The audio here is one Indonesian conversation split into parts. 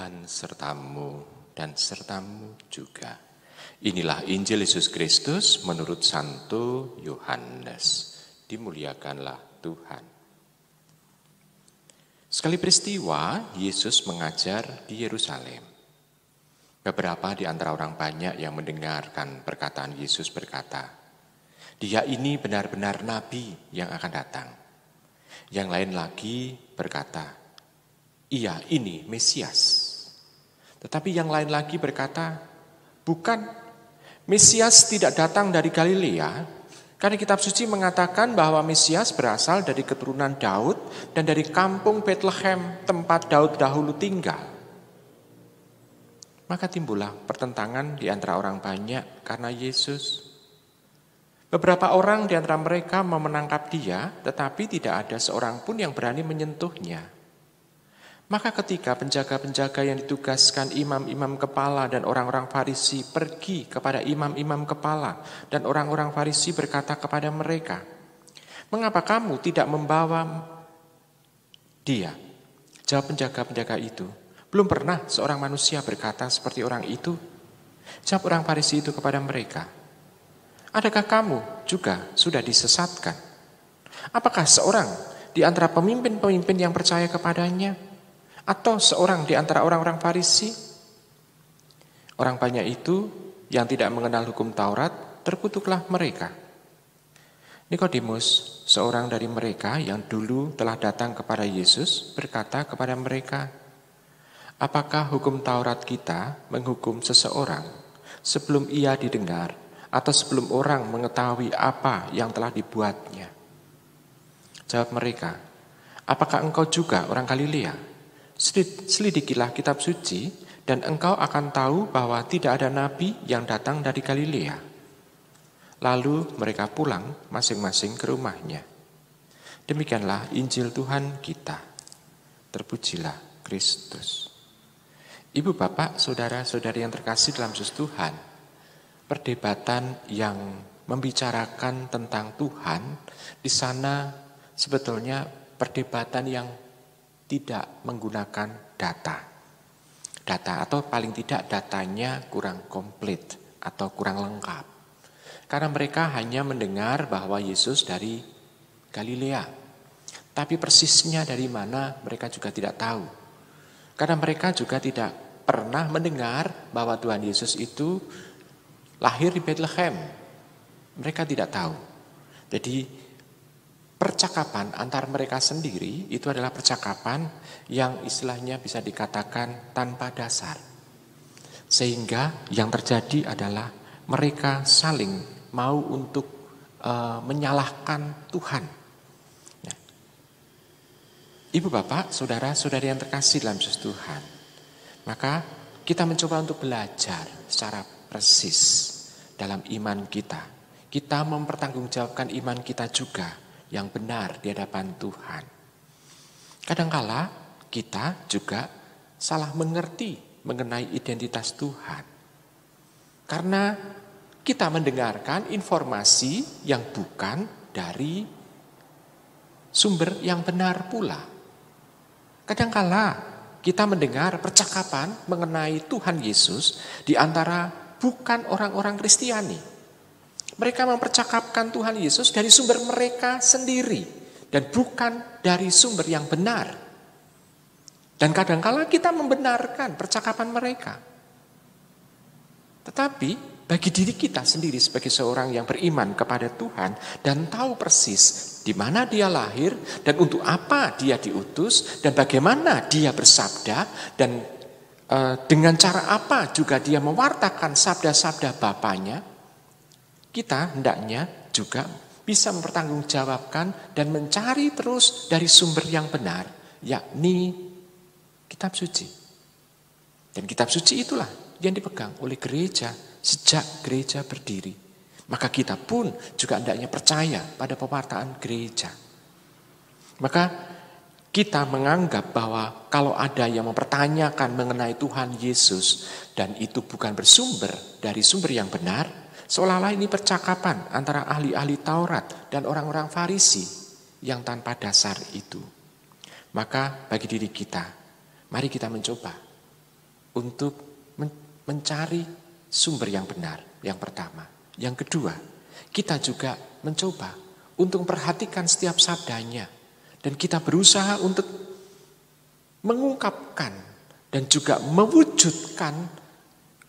Tuhan sertamu dan sertamu juga. Inilah Injil Yesus Kristus menurut Santo Yohanes. Dimuliakanlah Tuhan. Sekali peristiwa, Yesus mengajar di Yerusalem. Beberapa di antara orang banyak yang mendengarkan perkataan Yesus berkata, "Dia ini benar-benar nabi yang akan datang." Yang lain lagi berkata, "Ia ini Mesias." Tetapi yang lain lagi berkata, "Bukan, Mesias tidak datang dari Galilea, karena kitab suci mengatakan bahwa Mesias berasal dari keturunan Daud dan dari kampung Bethlehem, tempat Daud dahulu tinggal." Maka timbullah pertentangan di antara orang banyak karena Yesus. Beberapa orang di antara mereka mau menangkap dia, tetapi tidak ada seorang pun yang berani menyentuhnya. Maka ketika penjaga-penjaga yang ditugaskan imam-imam kepala dan orang-orang Farisi pergi kepada imam-imam kepala dan orang-orang Farisi berkata kepada mereka, "Mengapa kamu tidak membawa dia?" Jawab penjaga-penjaga itu, "Belum pernah seorang manusia berkata seperti orang itu." Jawab orang Farisi itu kepada mereka, "Adakah kamu juga sudah disesatkan? Apakah seorang di antara pemimpin-pemimpin yang percaya kepadanya? Atau seorang di antara orang-orang Farisi?" Orang banyak itu yang tidak mengenal hukum Taurat terkutuklah mereka. Nikodemus, seorang dari mereka yang dulu telah datang kepada Yesus, berkata kepada mereka, "Apakah hukum Taurat kita menghukum seseorang sebelum ia didengar atau sebelum orang mengetahui apa yang telah dibuatnya?" Jawab mereka, "Apakah engkau juga orang Galilea? Selidikilah kitab suci dan engkau akan tahu bahwa tidak ada nabi yang datang dari Galilea." Lalu mereka pulang masing-masing ke rumahnya. Demikianlah Injil Tuhan kita. Terpujilah Kristus. Ibu, bapak, saudara-saudari yang terkasih dalam Yesus Tuhan, perdebatan yang membicarakan tentang Tuhan di sana sebetulnya perdebatan yang tidak menggunakan data atau paling tidak datanya kurang komplit atau kurang lengkap. Karena mereka hanya mendengar bahwa Yesus dari Galilea, tapi persisnya dari mana mereka juga tidak tahu. Karena mereka juga tidak pernah mendengar bahwa Tuhan Yesus itu lahir di Bethlehem. Mereka tidak tahu. Jadi percakapan antar mereka sendiri itu adalah percakapan yang istilahnya bisa dikatakan tanpa dasar. Sehingga yang terjadi adalah mereka saling mau untuk menyalahkan Tuhan. Ya. Ibu, bapak, saudara-saudari yang terkasih dalam Yesus Tuhan, maka kita mencoba untuk belajar secara persis dalam iman kita. Kita mempertanggungjawabkan iman kita juga yang benar di hadapan Tuhan. Kadangkala kita juga salah mengerti mengenai identitas Tuhan. Karena kita mendengarkan informasi yang bukan dari sumber yang benar pula. Kadangkala kita mendengar percakapan mengenai Tuhan Yesus di antara bukan orang-orang Kristiani. Mereka mempercakapkan Tuhan Yesus dari sumber mereka sendiri dan bukan dari sumber yang benar. Dan kadangkala kita membenarkan percakapan mereka. Tetapi bagi diri kita sendiri sebagai seorang yang beriman kepada Tuhan dan tahu persis di mana dia lahir dan untuk apa dia diutus dan bagaimana dia bersabda dan dengan cara apa juga dia mewartakan sabda-sabda Bapaknya, kita hendaknya juga bisa mempertanggungjawabkan dan mencari terus dari sumber yang benar, yakni kitab suci. Dan kitab suci itulah yang dipegang oleh gereja sejak gereja berdiri. Maka kita pun juga hendaknya percaya pada pewartaan gereja. Maka kita menganggap bahwa kalau ada yang mempertanyakan mengenai Tuhan Yesus dan itu bukan bersumber dari sumber yang benar, seolah-olah ini percakapan antara ahli-ahli Taurat dan orang-orang Farisi yang tanpa dasar itu. Maka bagi diri kita, mari kita mencoba untuk mencari sumber yang benar, yang pertama. Yang kedua, kita juga mencoba untuk memperhatikan setiap sabdanya. Dan kita berusaha untuk mengungkapkan dan juga mewujudkan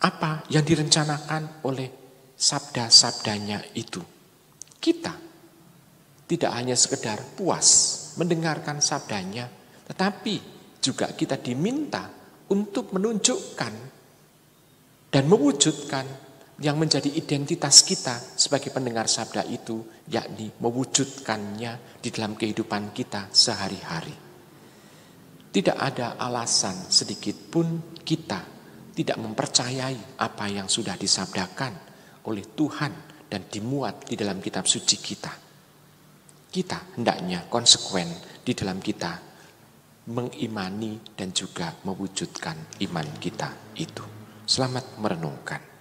apa yang direncanakan oleh sabda-sabdanya itu. Kita tidak hanya sekedar puas mendengarkan sabdanya, tetapi juga kita diminta untuk menunjukkan dan mewujudkan yang menjadi identitas kita sebagai pendengar sabda itu, yakni mewujudkannya di dalam kehidupan kita sehari-hari. Tidak ada alasan sedikit pun kita tidak mempercayai apa yang sudah disabdakan oleh Tuhan dan dimuat di dalam kitab suci kita. Kita hendaknya konsekuen di dalam kita mengimani dan juga mewujudkan iman kita itu. Selamat merenungkan.